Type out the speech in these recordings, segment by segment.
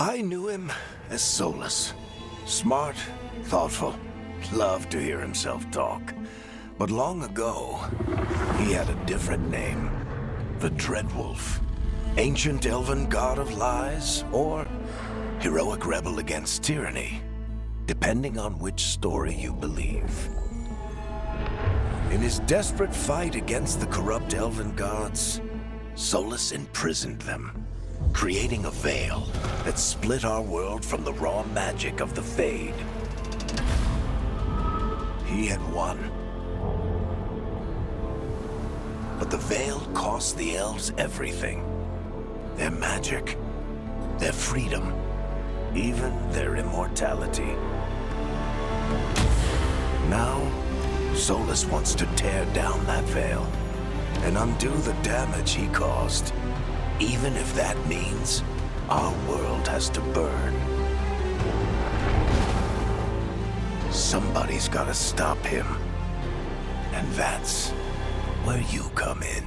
I knew him as Solus. Smart, thoughtful, loved to hear himself talk. But long ago, he had a different name. The Dreadwolf. Ancient elven god of lies, or heroic rebel against tyranny, depending on which story you believe. In his desperate fight against the corrupt elven gods, Solus imprisoned them, creating a veil that split our world from the raw magic of the Fade. He had won. But the veil cost the elves everything. Their magic, their freedom, even their immortality. Now, Solus wants to tear down that veil and undo the damage he caused, even if that means our world has to burn. Somebody's gotta stop him, and that's where you come in.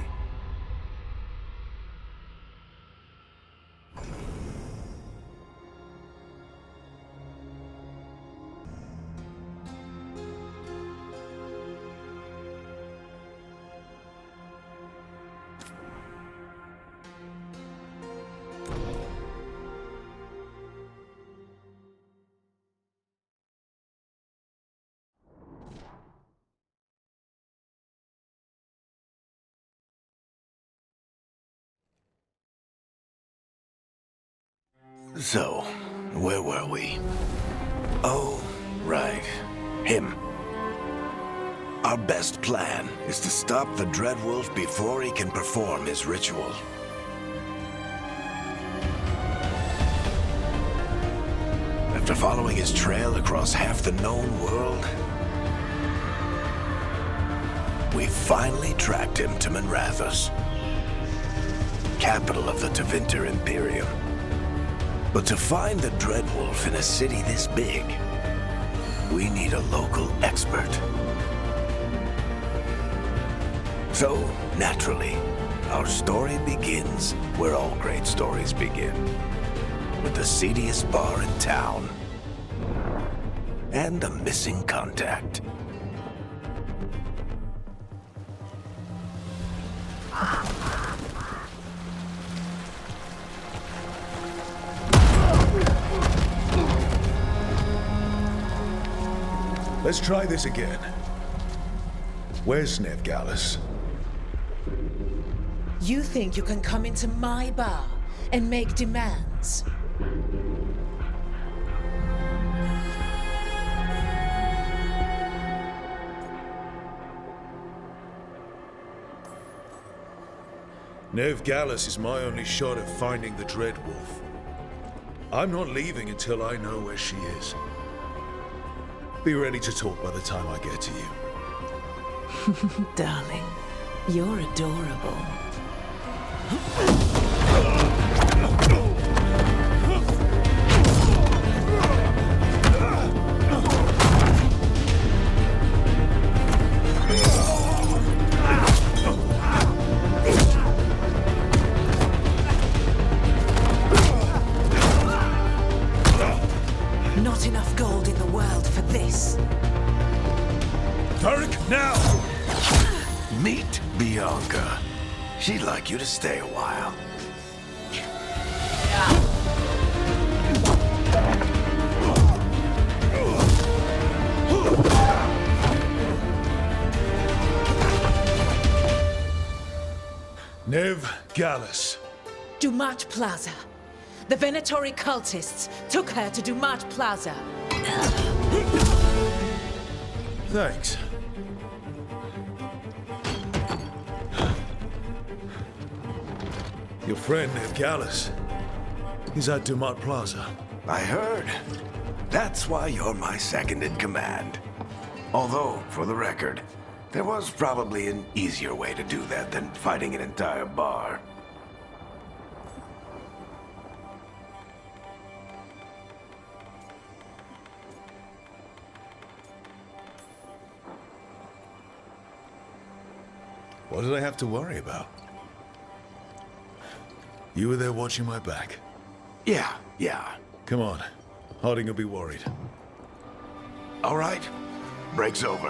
So, where were we? Oh, right. Him. Our best plan is to stop the dreadwolf before he can perform his ritual. After following his trail across half the known world, we finally tracked him to Manrathus, capital of the Tevinter Imperium. But to find the dreadwolf in a city this big, we need a local expert. So, naturally, our story begins where all great stories begin. With the seediest bar in town. And a missing contact. Let's try this again. Where's Veilguard? You think you can come into my bar and make demands? Veilguard is my only shot at finding the dreadwolf. I'm not leaving until I know where she is. Be ready to talk by the time I get to you. Darling, you're adorable. Not enough gold in the world for this. Tarek, now! Meet Bianca. She'd like you to stay a while. Veilguard. Dumat Plaza. The Venatori cultists took her to Dumat Plaza. Thanks. Your friend Veilguard is at Dumat Plaza. I heard. That's why you're my second in command. Although, for the record, there was probably an easier way to do that than fighting an entire bar. What did I have to worry about? You were there watching my back. Yeah. Come on. Harding will be worried. All right. Break's over.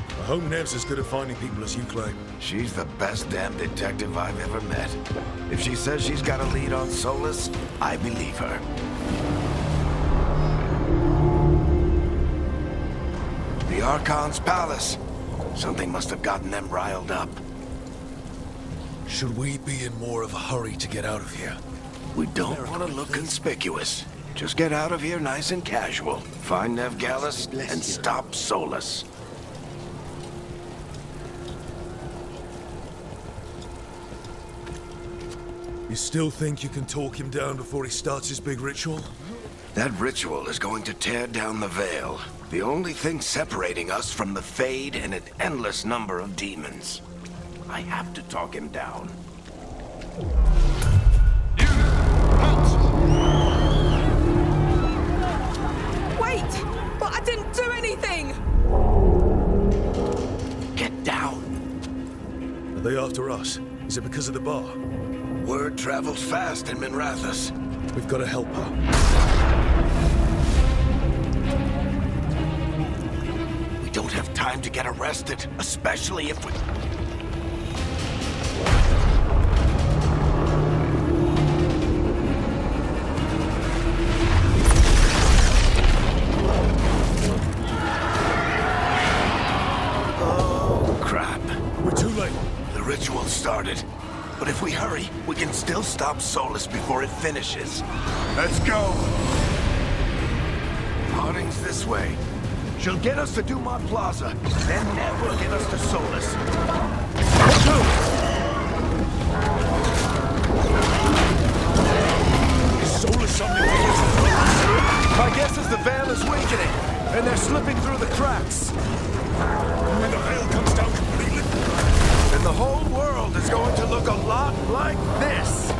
I hope Nev's as good at finding people as you claim. She's the best damn detective I've ever met. If she says she's got a lead on Solus, I believe her. The Archon's palace. Something must have gotten them riled up. Should we be in more of a hurry to get out of here? We don't want to look conspicuous. Just get out of here nice and casual. Find Nev Gallus and stop Solus. You still think you can talk him down before he starts his big ritual? That ritual is going to tear down the Veil. The only thing separating us from the Fade and an endless number of demons. I have to talk him down. Wait! But I didn't do anything! Get down. Are they after us? Is it because of the bar? Word travels fast in Minrathous. We've got to help her. We don't have time to get arrested, especially if we... Oh, crap. We're too late. The ritual started. But if we hurry, we can still stop Solus before it finishes. Let's go! Harding's this way. She'll get us to Dumat Plaza, then Nev will get us to Solus. Is Solus something? My guess is the Veil is weakening, and they're slipping through the cracks. When the Veil comes down completely, And the whole world is going to look a lot like this.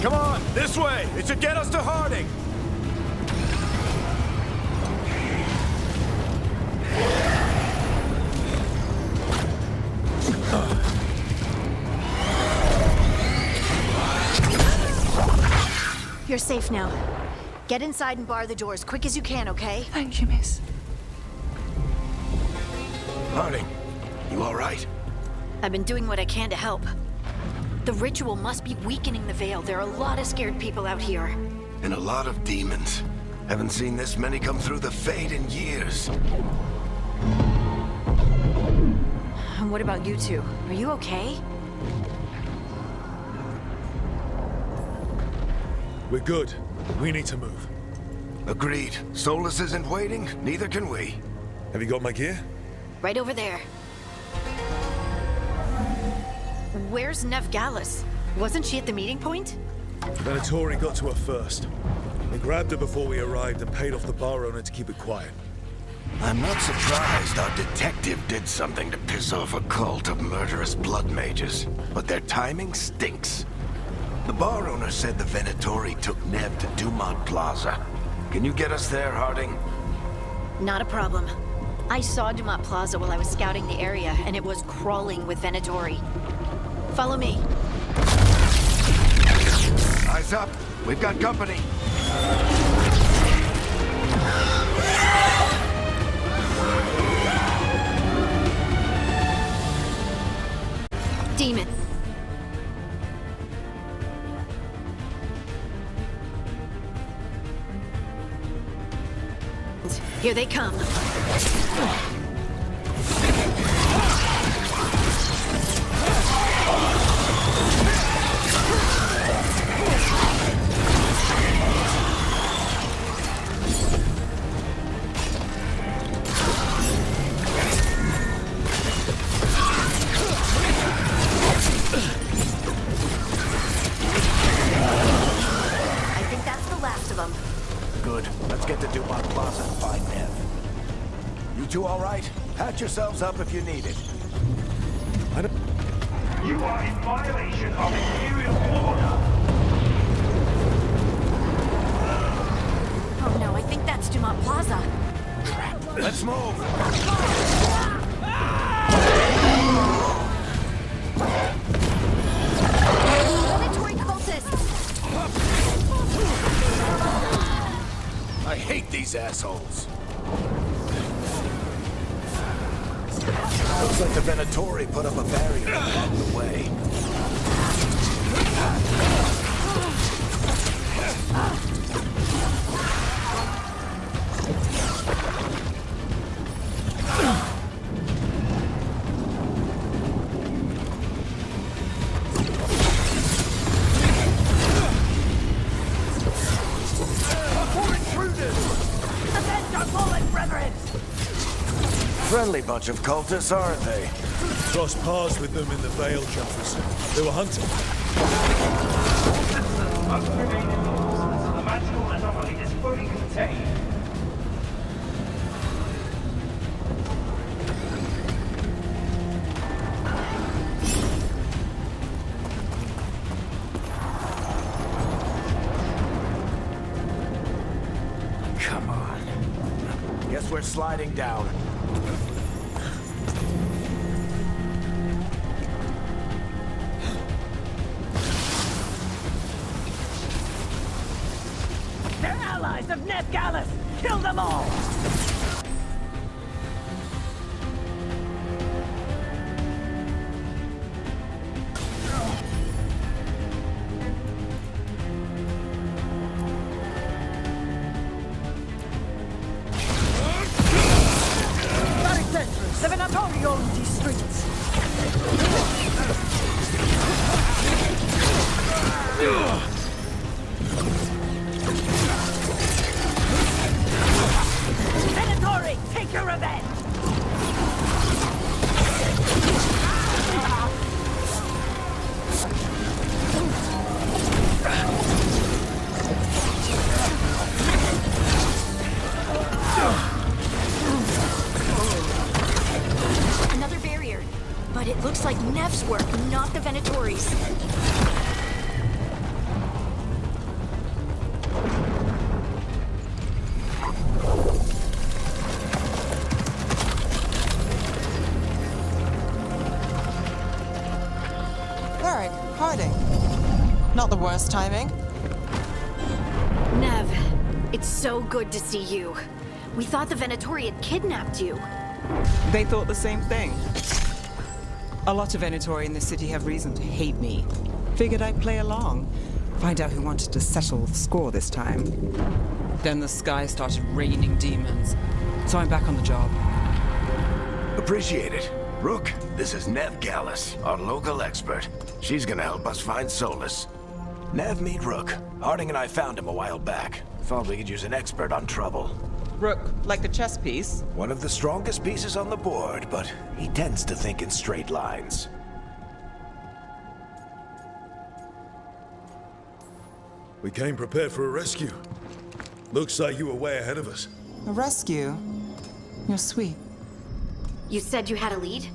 Come on, this way. It should get us to Harding. You're safe now. Get inside and bar the doors quick as you can, okay? Thank you, miss. Harding, you all right? I've been doing what I can to help. The ritual must be weakening the Veil. There are a lot of scared people out here. And a lot of demons. Haven't seen this many come through the Fade in years. And what about you two? Are you okay? we're good. We need to move. Agreed. Solus isn't waiting, neither can we. Have you got my gear? Right over there. Where's Nev Gallus? Wasn't she at the meeting point? Venatori got to her first. They grabbed her before we arrived and paid off the bar owner to keep it quiet. I'm not surprised our detective did something to piss off a cult of murderous blood mages, but their timing stinks. The bar owner said the Venatori took Nev to Dumat Plaza. Can you get us there, Harding? Not a problem. I saw Dumat Plaza while I was scouting the area, and it was crawling with Venatori. Follow me. Eyes up. We've got company. Demon. Here they come. I think that's the last of them. Good. Let's get to Dumat Plaza and find Nev. You two all right? Patch yourselves up if you need it. You are in violation of Imperial order. Oh no, Dumat Plaza. Let's move! Predatory cultists! I hate these assholes. Looks like the Venatori put up a barrier along the way. Friendly bunch of cultists, aren't they? Crossed paths with them in the Veil jumpers. They were hunting. Must remain indoors until the magical anomaly is fully contained. Come on. Guess we're sliding down. They're allies of Neth Gallus! Kill them all! The Venatori owns these streets. Venatori, take your revenge! Another barrier. But it looks like Neff's work, not the Venatori's. Varric, hiding. Not the worst timing. Nev, it's so good to see you. We thought the Venatori had kidnapped you. They thought the same thing. A lot of Venatori in this city have reason to hate me. Figured I'd play along. Find out who wanted to settle the score this time. Then the sky started raining demons. So I'm back on the job. Appreciate it. Rook, this is Nev Gallus, our local expert. She's gonna help us find Solus. Nev, meet Rook. Harding and I found him a while back. Thought we could use an expert on trouble. Rook, like the chess piece? One of the strongest pieces on the board, but he tends to think in straight lines. We came prepared for a rescue. Looks like you were way ahead of us. A rescue? You're sweet. You said you had a lead?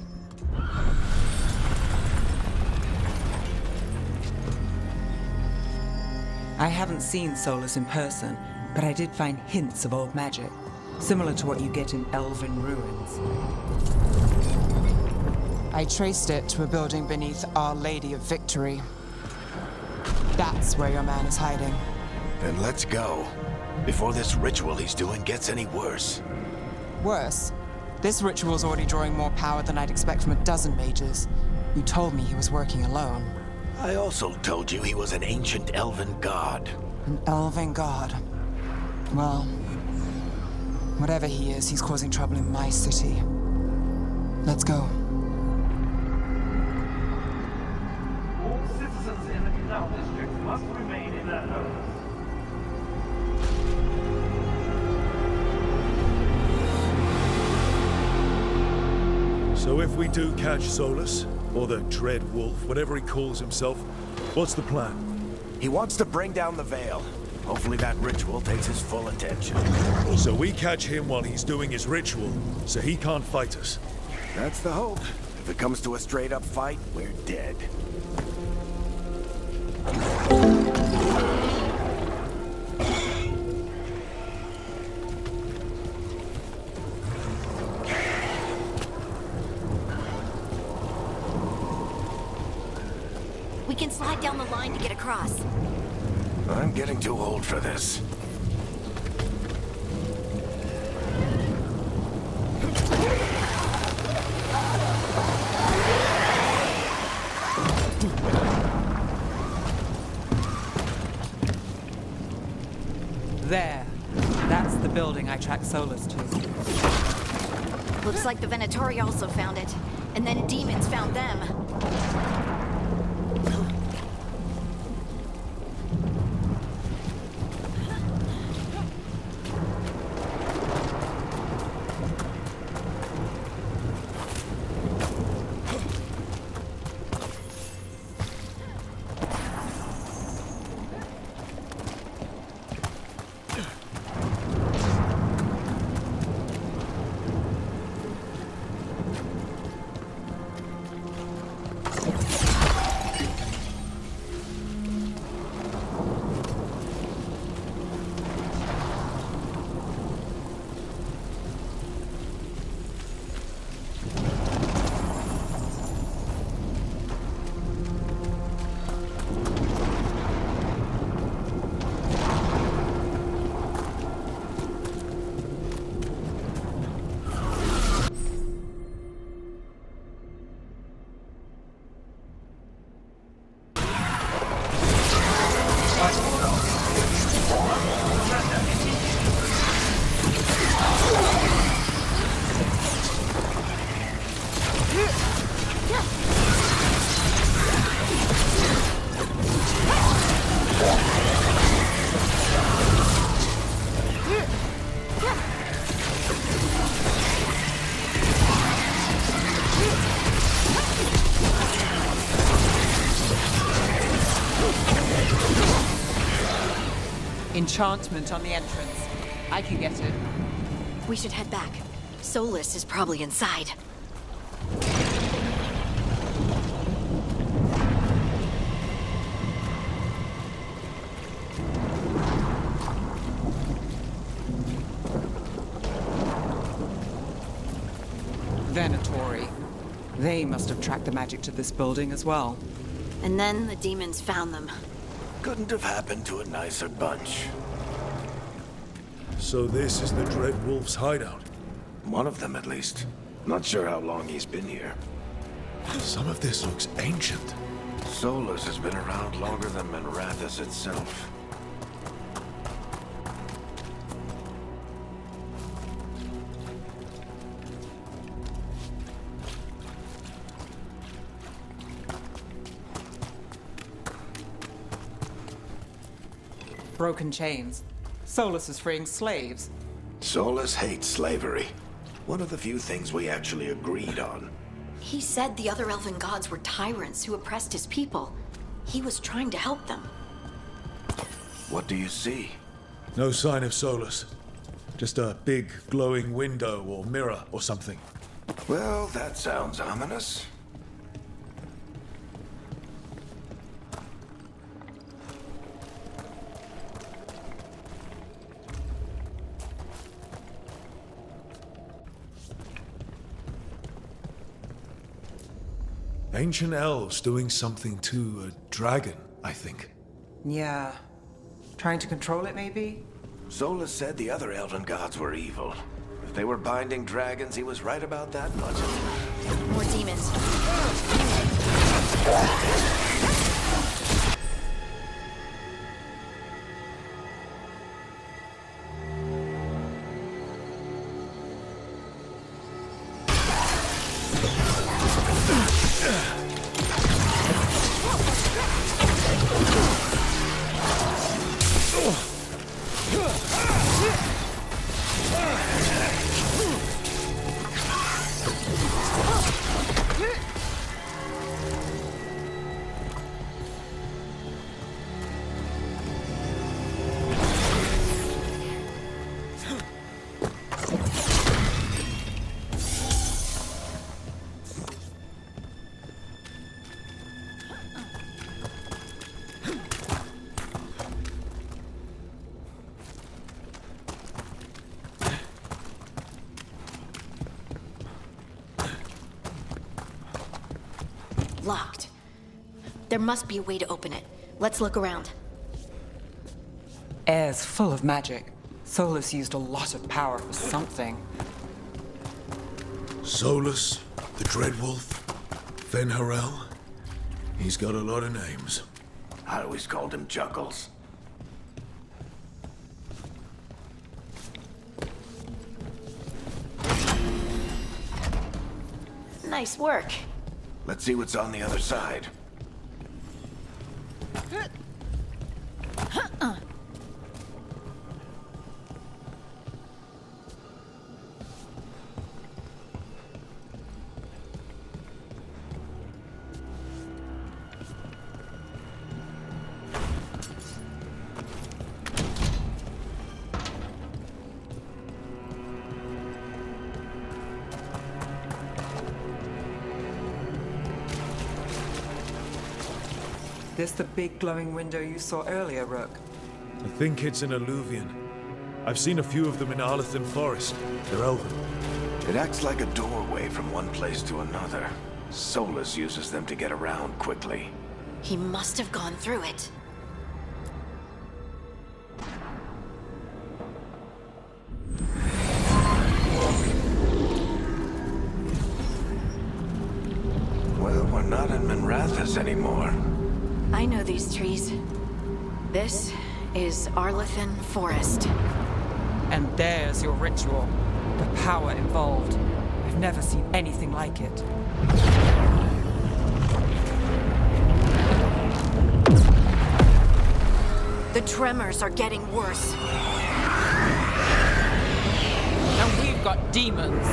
I haven't seen Solus in person, but I did find hints of old magic, similar to what you get in elven ruins. I traced it to a building beneath Our Lady of Victory. That's where your man is hiding. Then let's go. Before this ritual he's doing gets any worse. Worse, this ritual's already drawing more power than I'd expect from a dozen mages. You told me he was working alone. I also told you he was an ancient elven god. An elven god. Well, whatever he is, he's causing trouble in my city. Let's go. All citizens in the Canal District must remain in their homes. So if we do catch Solus, or the dreadwolf, whatever he calls himself, what's the plan? He wants to bring down the Veil. Hopefully that ritual takes his full attention. So we catch him while he's doing his ritual, so he can't fight us. That's the hope. If it comes to a straight-up fight, we're dead. We can slide down the line to get across. I'm getting too old for this. There. That's the building I tracked Solus to. Looks like the Venatori also found it. And then demons found them. Enchantment on the entrance. I can get it. We should head back. Solus is probably inside. Venatori. They must have tracked the magic to this building as well. And then the demons found them. Couldn't have happened to a nicer bunch. So this is the dreadwolf's hideout. One of them, at least. Not sure how long he's been here. Some of this looks ancient. Solus has been around longer than Manrathus itself. Broken chains. Solus is freeing slaves. Solus hates slavery. One of the few things we actually agreed on. He said the other elven gods were tyrants who oppressed his people. He was trying to help them. What do you see? No sign of Solus. Just a big glowing window or mirror or something. Well, that sounds ominous. Ancient elves doing something to a dragon, I think. Yeah. Trying to control it, maybe? Solus said the other elven gods were evil. If they were binding dragons, he was right about that much. More demons. There must be a way to open it. Let's look around. Air's full of magic. Solus used a lot of power for something. Solus, the dreadwolf, Fenharel. He's got a lot of names. I always called him Chuckles. Nice work. Let's see what's on the other side. This the big glowing window you saw earlier, Rook? I think it's an alluvian. I've seen a few of them in Arlethan Forest. They're elven. It acts like a doorway from one place to another. Solus uses them to get around quickly. He must have gone through it. Well, we're not in Minrathous anymore. I know these trees. This is Arlethan Forest. And there's your ritual. The power involved. I've never seen anything like it. The tremors are getting worse. And we've got demons.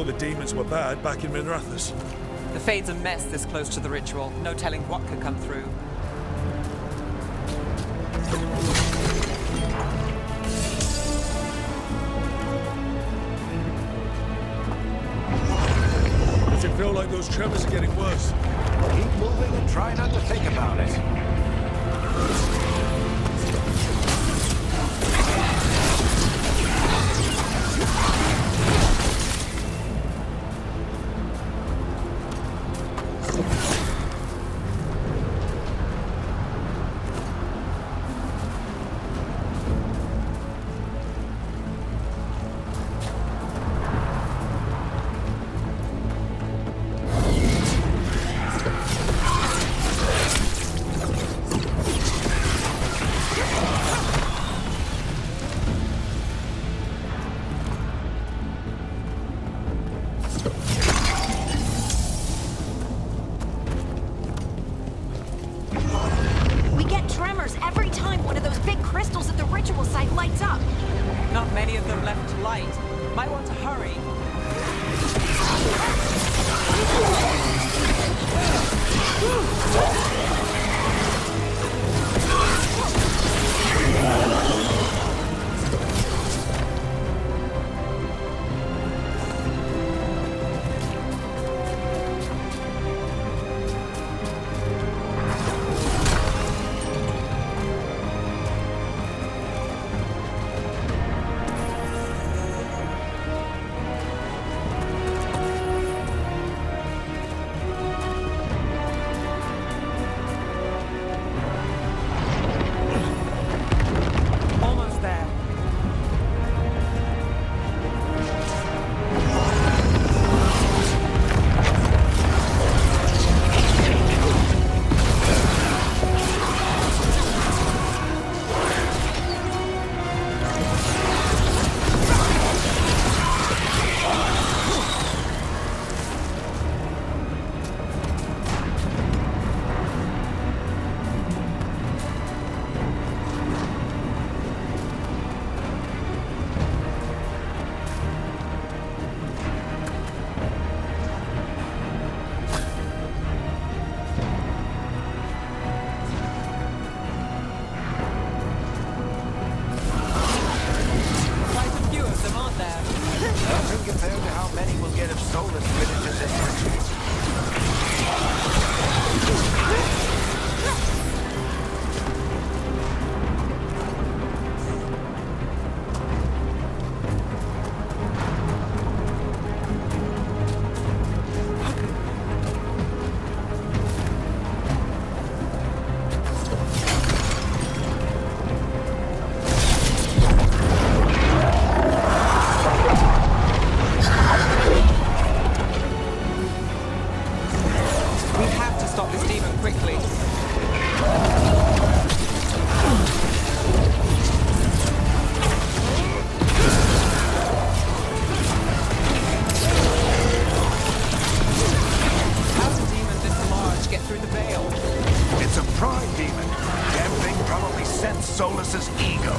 The demons were bad back in Minrathous. The Fade's a mess this close to the ritual. No telling what could come through. Does it feel like those tremors are getting worse? Keep moving and try not to think about it. Not many of them left to light. Might want to hurry. with Solus's ego.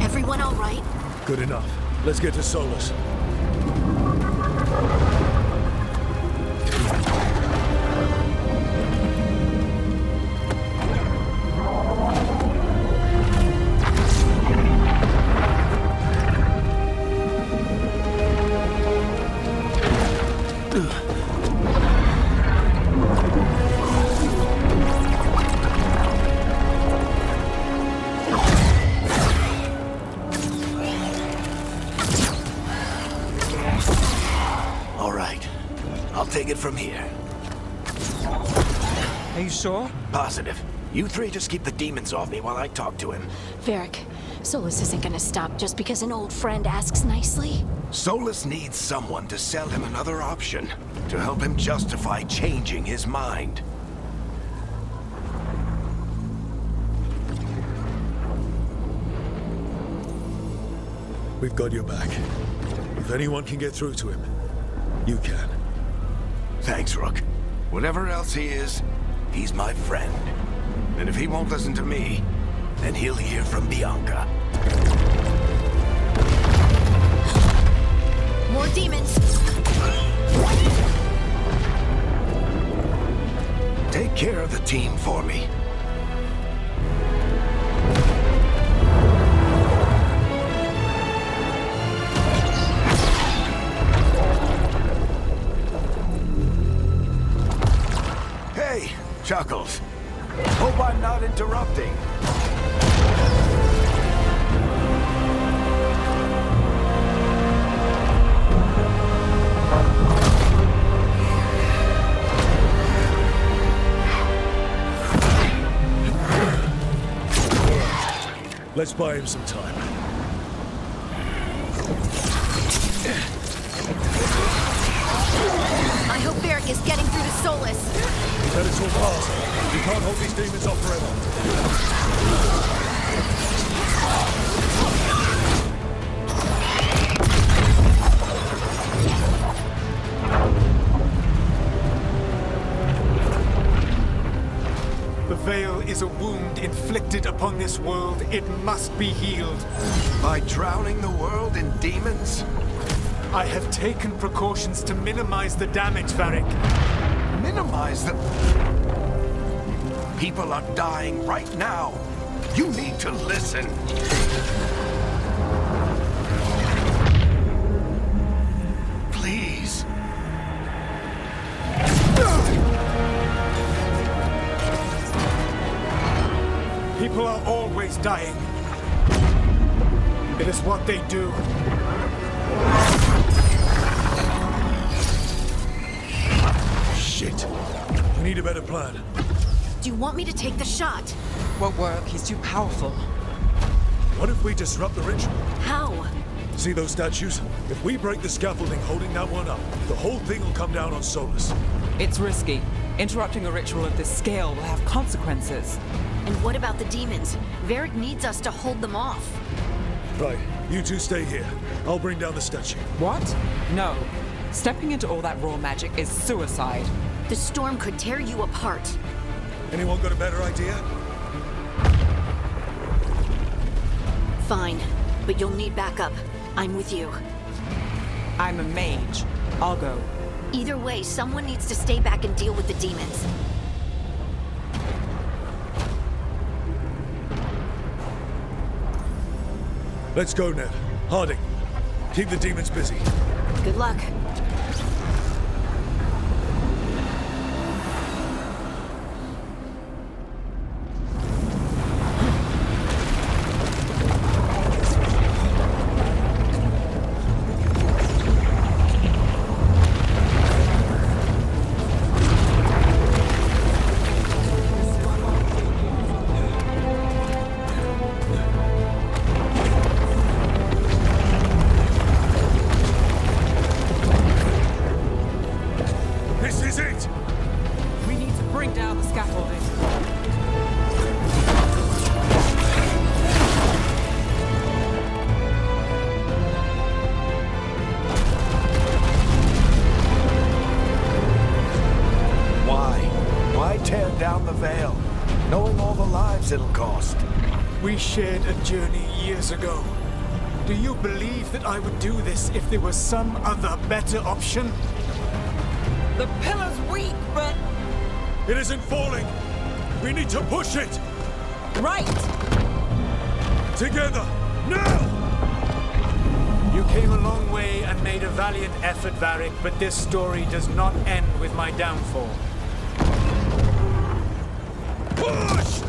Everyone all right? Good enough. Let's get to Solus. All right. I'll take it from here. Are you sure? Positive. You three just keep the demons off me while I talk to him. Varric, Solus isn't gonna stop just because an old friend asks nicely. Solus needs someone to sell him another option, to help him justify changing his mind. We've got your back. If anyone can get through to him, you can. Thanks, Rook. Whatever else he is, he's my friend. And if he won't listen to me, then he'll hear from Bianca. More demons! Take care of the team for me. Hey, Chuckles. Hope I'm not interrupting. Let's buy him some time. I hope Varric is getting through to Solus. Better talk fast. We can't hold these demons off forever. The Veil is a wound inflicted upon this world. It must be healed. By drowning the world in demons? I have taken precautions to minimize the damage, Varric. Minimize the... People are dying right now. You need to listen. Please. People are always dying. It is what they do. Shit. We need a better plan. Do you want me to take the shot? Won't work. He's too powerful. What if we disrupt the ritual? How? See those statues? If we break the scaffolding holding that one up, the whole thing will come down on Solus. It's risky. Interrupting a ritual of this scale will have consequences. And what about the demons? Varric needs us to hold them off. Right, you two stay here. I'll bring down the statue. What? No. Stepping into all that raw magic is suicide. The storm could tear you apart. Anyone got a better idea? Fine, but you'll need backup. I'm with you. I'm a mage. I'll go. Either way, someone needs to stay back and deal with the demons. Let's go, Ned. Harding, keep the demons busy. Good luck. This is it! We need to bring down the scaffolding. Why? the Veil, knowing all the lives it'll cost. We shared a journey years ago. Do you believe that I would do this if there was some other better option? The pillar's weak, but... It isn't falling! We need to push it! Right! Together! Now! You came a long way and made a valiant effort, Varric, but this story does not end with my downfall. Push!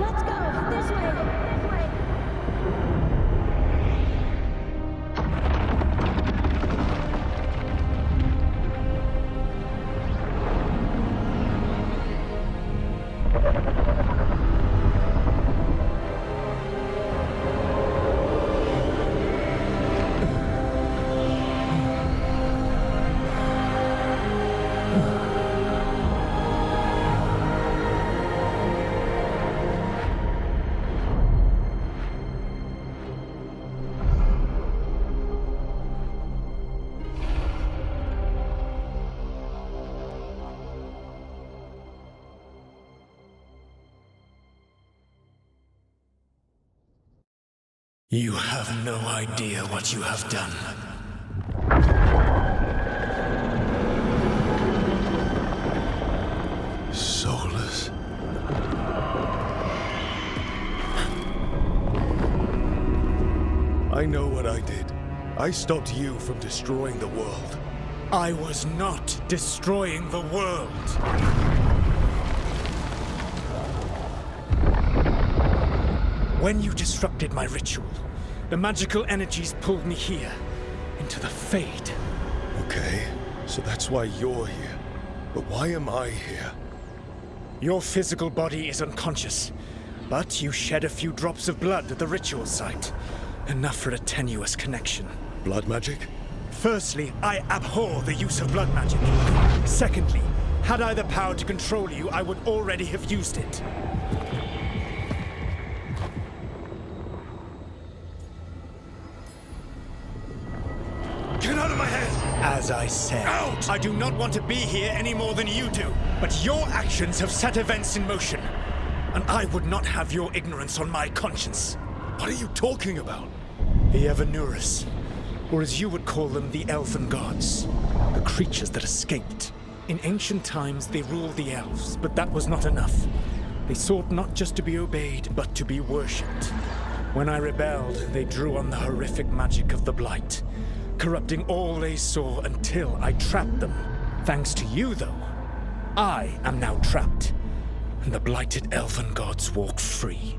Let's go! This way! You have no idea what you have done. Soulless. I know what I did. I stopped you from destroying the world. I was not destroying the world. When you disrupted my ritual, the magical energies pulled me here, into the Fade. Okay, so that's why you're here. But why am I here? Your physical body is unconscious, but you shed a few drops of blood at the ritual site. Enough for a tenuous connection. Blood magic? Firstly, I abhor the use of blood magic. Secondly, had I the power to control you, I would already have used it. Get out of my head! As I said, Out! I do not want to be here any more than you do. But your actions have set events in motion. And I would not have your ignorance on my conscience. What are you talking about? The Evanurus, or as you would call them, the Elven Gods. The creatures that escaped. In ancient times, they ruled the elves, but that was not enough. They sought not just to be obeyed, but to be worshipped. When I rebelled, they drew on the horrific magic of the Blight, corrupting all they saw until I trapped them. Thanks to you, though, I am now trapped, and the blighted Elven Gods walk free.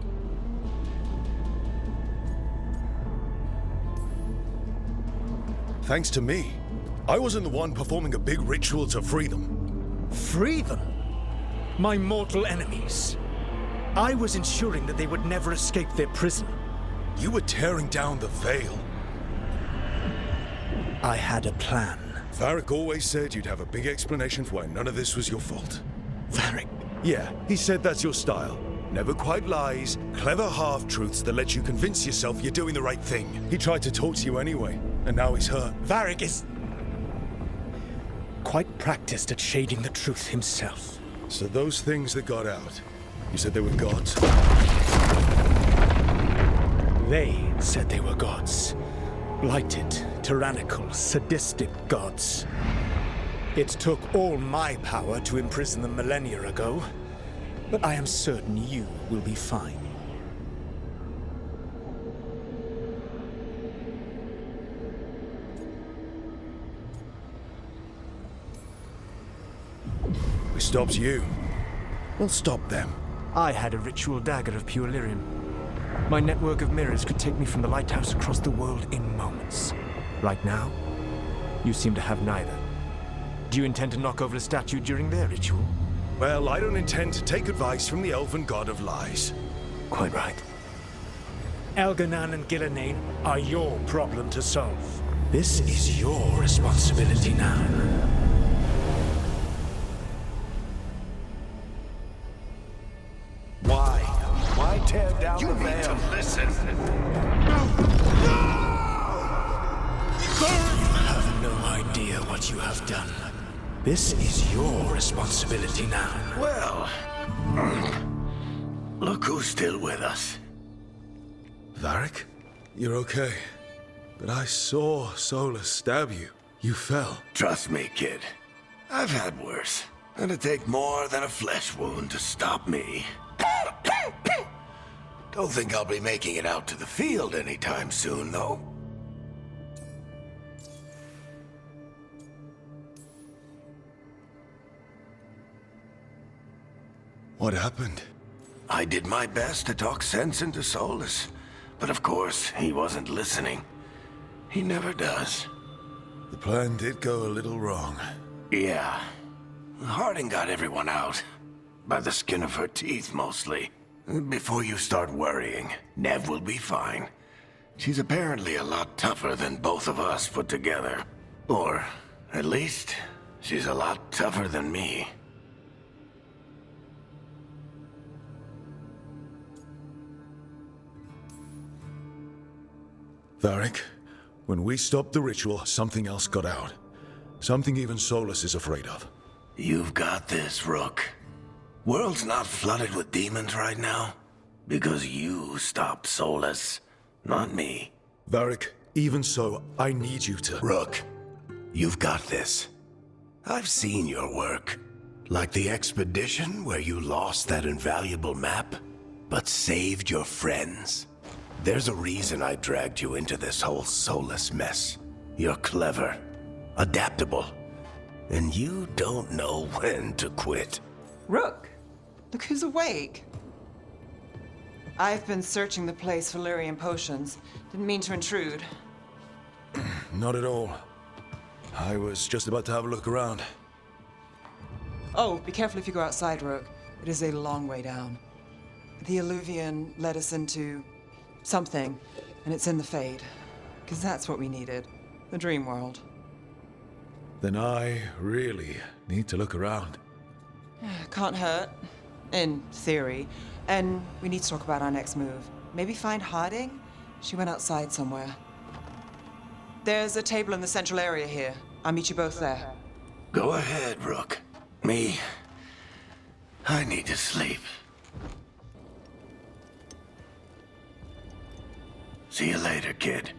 Thanks to me. I wasn't the one performing a big ritual to free them. Free them? My mortal enemies. I was ensuring that they would never escape their prison. You were tearing down the Veil. I had a plan. Varric always said you'd have a big explanation for why none of this was your fault. Varric, Yeah, he said that's your style. Never quite lies, clever half-truths that let you convince yourself you're doing the right thing. He tried to talk to you anyway, and now he's hurt. Varric is quite practiced at shading the truth himself. So those things that got out, you said they were gods? They said they were gods. Blighted, tyrannical, sadistic gods. It took all my power to imprison them millennia ago, but I am certain you will be fine. We stopped you. We'll stop them. I had a ritual dagger of pure lyrium. My network of mirrors could take me from the lighthouse across the world in moments. Right now, you seem to have neither. Do you intend to knock over a statue during their ritual? Well, I don't intend to take advice from the elven god of lies. Quite right. Elganan and Gillenane are your problem to solve. This is your responsibility now. Why? Why tear down the veil? Listen. You have no idea what you have done. This is your responsibility now. Well, look who's still with us. Varric, you're okay. But I saw Solus stab you. You fell. Trust me, kid. I've had worse. It'd take more than a flesh wound to stop me. Don't think I'll be making it out to the field anytime soon, though. What happened? I did my best to talk sense into Solus, but of course, he wasn't listening. He never does. The plan did go a little wrong. Yeah. Harding got everyone out. By the skin of her teeth, mostly. Before you start worrying, Nev will be fine. She's apparently a lot tougher than both of us put together. Or, at least, she's a lot tougher than me. Varric, when we stopped the ritual, something else got out. Something even Solus is afraid of. You've got this, Rook. World's not flooded with demons right now. Because you stopped Solus, not me. Varric, even so, I need you to... Rook, you've got this. I've seen your work. Like the expedition where you lost that invaluable map, but saved your friends. There's a reason I dragged you into this whole Solus mess. You're clever, adaptable, and you don't know when to quit. Rook, look who's awake. I've been searching the place for lyrium potions. Didn't mean to intrude. Not at all. I was just about to have a look around. Oh, be careful if you go outside, Rook. It is a long way down. The Alluvian led us into something, and it's in the Fade. Because that's what we needed. The dream world. Then I really need to look around. Can't hurt. In theory. And we need to talk about our next move. Maybe find Harding? She went outside somewhere. There's a table in the central area here. I'll meet you both there. Go ahead, Rook. Me, I need to sleep. See you later, kid.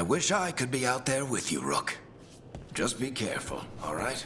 wish I could be out there with you, Rook. Just be careful, all right?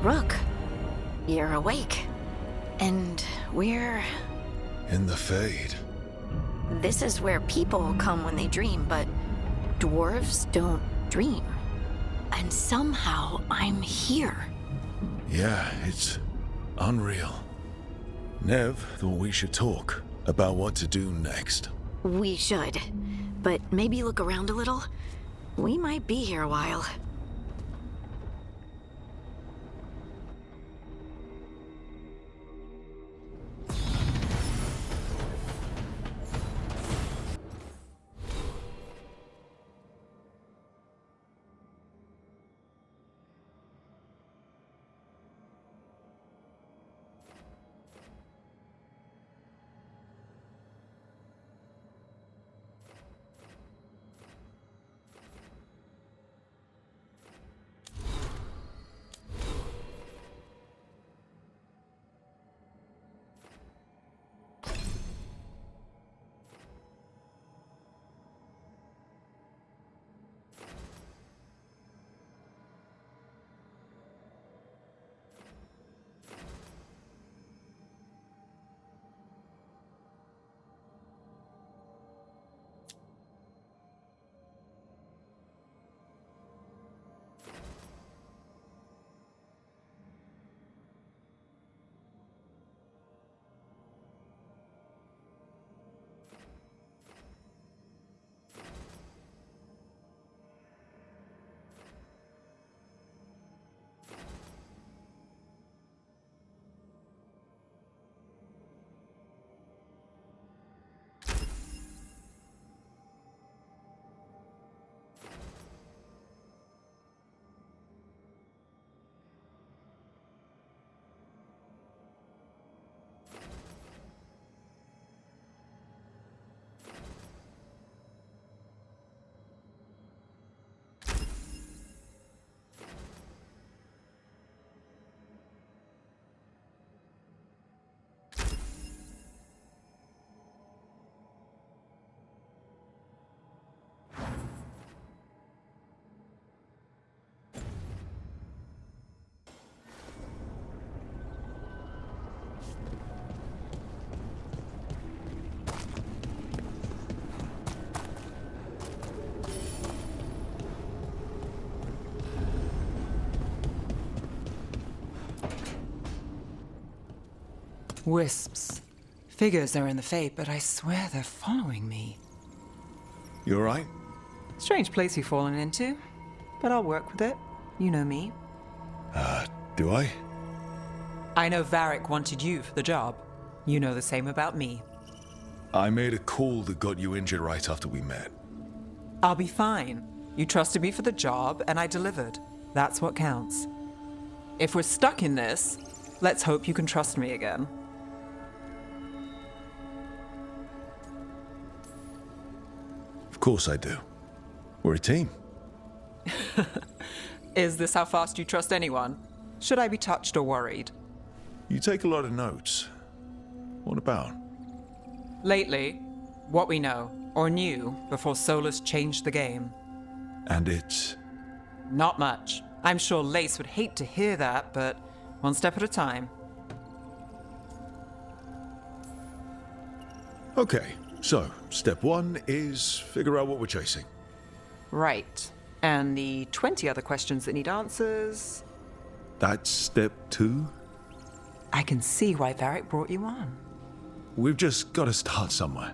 Rook, you're awake. And we're... In the Fade. This is where people come when they dream, but dwarves don't dream. And somehow I'm here. Yeah, it's unreal. Nev thought we should talk about what to do next. We should. But maybe look around a little. We might be here a while. Wisps. Figures are in the fate, but I swear they're following me. You alright? Strange place you've fallen into, but I'll work with it. You know me. Do I? I know Varric wanted you for the job. You know the same about me. I made a call that got you injured right after we met. I'll be fine. You trusted me for the job, and I delivered. That's what counts. If we're stuck in this, let's hope you can trust me again. Of course I do. We're a team. Is this how fast you trust anyone? Should I be touched or worried? You take a lot of notes. What about? Lately, what we know, or knew, before Solus changed the game. And it's... Not much. I'm sure Lace would hate to hear that, but one step at a time. Okay, so step 1 is figure out what we're chasing. Right. And the 20 other questions that need answers... That's step 2? I can see why Varric brought you on. We've just got to start somewhere.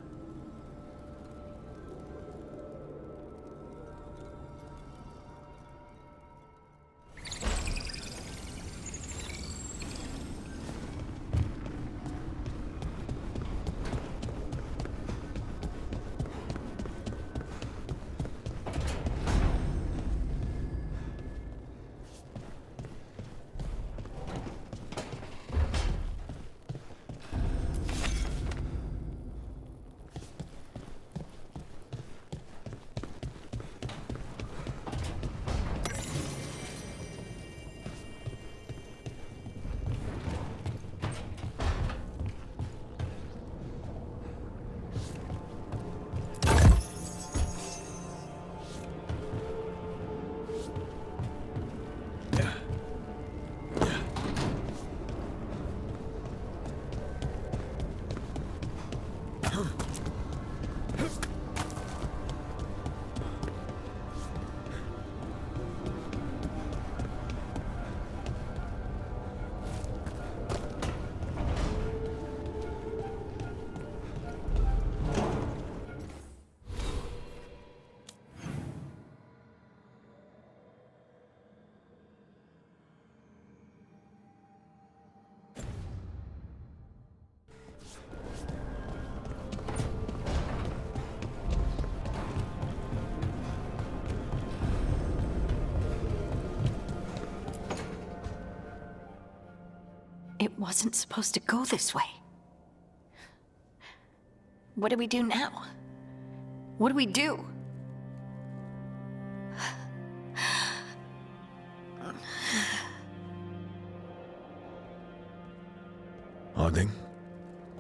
It wasn't supposed to go this way. What do we do now? What do we do? Harding?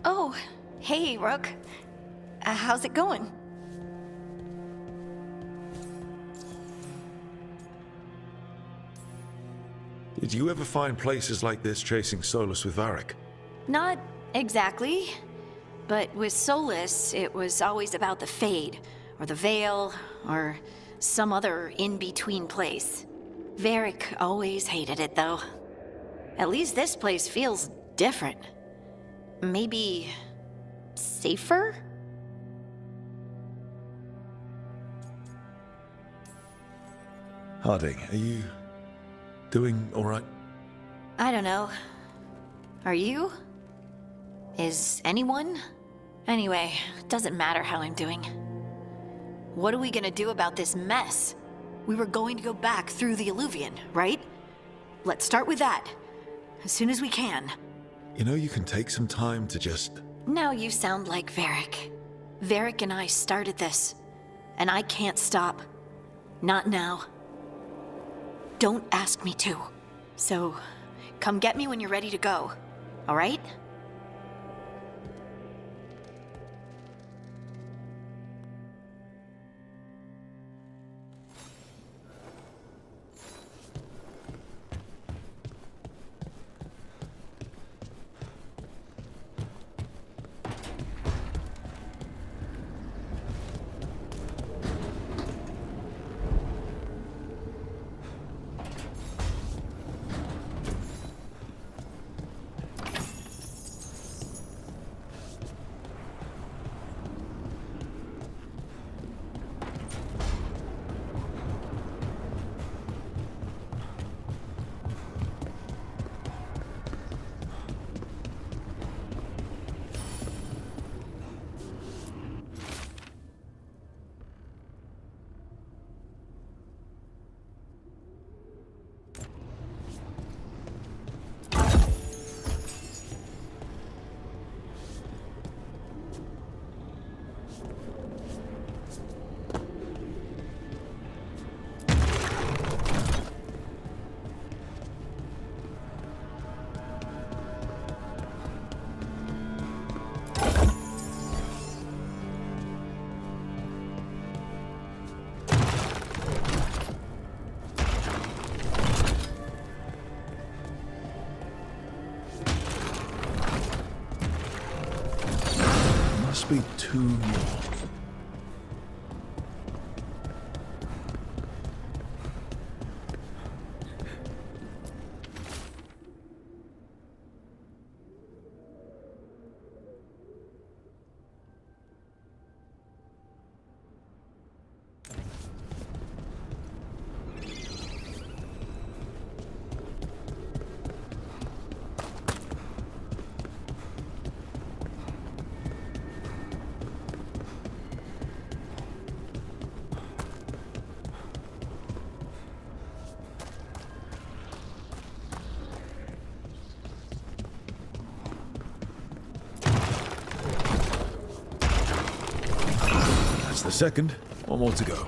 Oh, hey, Rook. How's it going? Did you ever find places like this chasing Solus with Varric? Not exactly. But with Solus, it was always about the Fade, or the Veil, or some other in-between place. Varric always hated it, though. At least this place feels different. Maybe... safer? Harding, are you doing all right? I don't know. Are you? Is anyone? Anyway, doesn't matter how I'm doing. What are we gonna do about this mess? We were going to go back through the Alluvion, right? Let's start with that. As soon as we can. You know, you can take some time to just... Now you sound like Varric. Varric and I started this. And I can't stop. Not now. Don't ask me to. So, come get me when you're ready to go. All right? must be 2 more. That's the second. One more to go.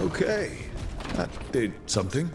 Okay, that did something.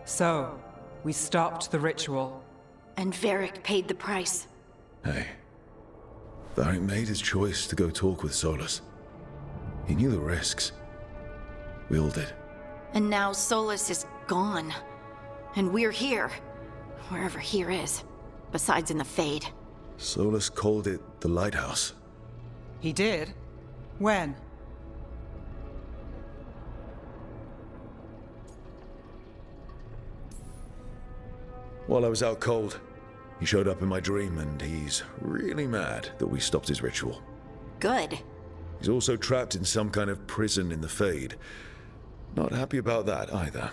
So, we stopped the ritual. And Varric paid the price. Hey, Varric made his choice to go talk with Solus. He knew the risks. We all did. And now Solus is gone. And we're here. Wherever here is. Besides in the Fade. Solus called it the lighthouse. He did? When? While I was out cold, he showed up in my dream, and he's really mad that we stopped his ritual. Good. He's also trapped in some kind of prison in the Fade. Not happy about that either.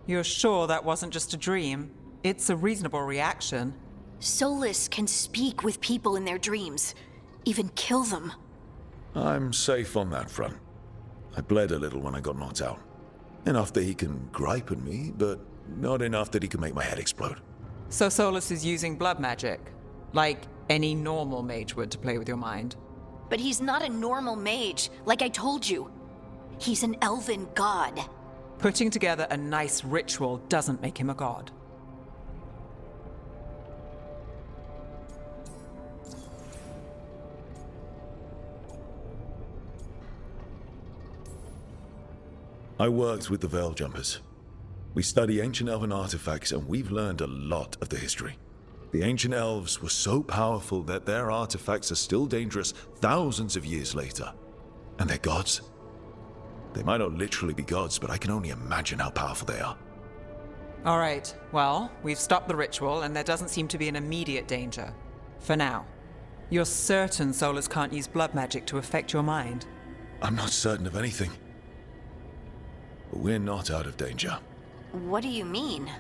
You're sure that wasn't just a dream? It's a reasonable reaction. Solus can speak with people in their dreams, even kill them. I'm safe on that front. I bled a little when I got knocked out. Enough that he can gripe at me, but not enough that he can make my head explode. So Solus is using blood magic, like any normal mage would to play with your mind. But he's not a normal mage, like I told you. He's an elven god. Putting together a nice ritual doesn't make him a god. I worked with the Veil Jumpers. We study ancient elven artifacts, and we've learned a lot of the history. The ancient elves were so powerful that their artifacts are still dangerous thousands of years later. And they're gods. They might not literally be gods, but I can only imagine how powerful they are. All right, well, we've stopped the ritual, and there doesn't seem to be an immediate danger. For now. You're certain Solus can't use blood magic to affect your mind? I'm not certain of anything. But we're not out of danger. What do you mean?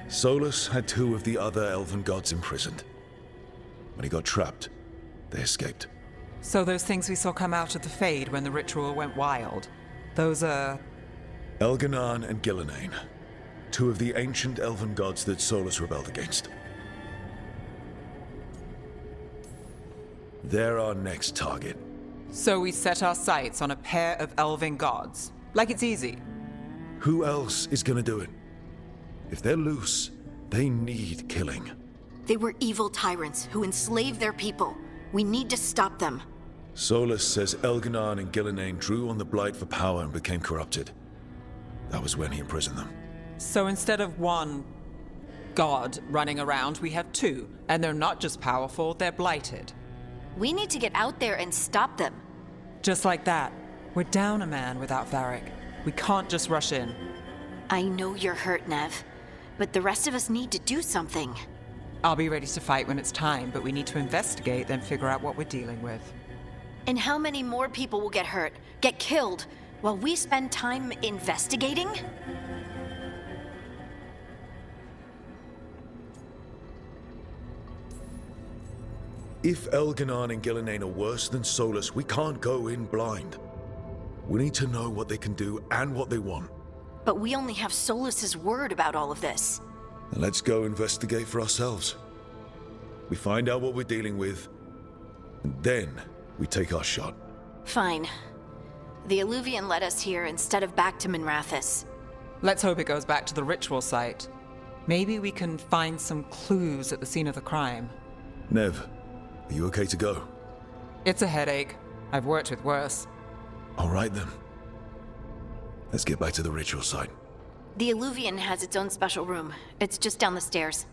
Solus had two of the other elven gods imprisoned. When he got trapped, they escaped. So those things we saw come out of the Fade when the ritual went wild, those are... Elganan and Gillenane, two of the ancient elven gods that Solus rebelled against. They're our next target. So we set our sights on a pair of elven gods. Like it's easy. Who else is gonna do it? If they're loose, they need killing. They were evil tyrants who enslaved their people. We need to stop them. Solus says Elganan and Gillenane drew on the Blight for power and became corrupted. That was when he imprisoned them. So instead of one god running around, we have two. And they're not just powerful, they're blighted. We need to get out there and stop them. Just like that. We're down a man without Varric. We can't just rush in. I know you're hurt, Nev, but the rest of us need to do something. I'll be ready to fight when it's time, but we need to investigate, then figure out what we're dealing with. And how many more people will get hurt, get killed, while we spend time investigating? If Elganan and Gillenane are worse than Solus, we can't go in blind. We need to know what they can do and what they want. But we only have Solus's word about all of this. Then let's go investigate for ourselves. We find out what we're dealing with, and then we take our shot. Fine. The Illuvian led us here instead of back to Minrathous. Let's hope it goes back to the ritual site. Maybe we can find some clues at the scene of the crime. Nev, are you okay to go? It's a headache. I've worked with worse. All right then. Let's get back to the ritual site. The Illuvian has its own special room. It's just down the stairs.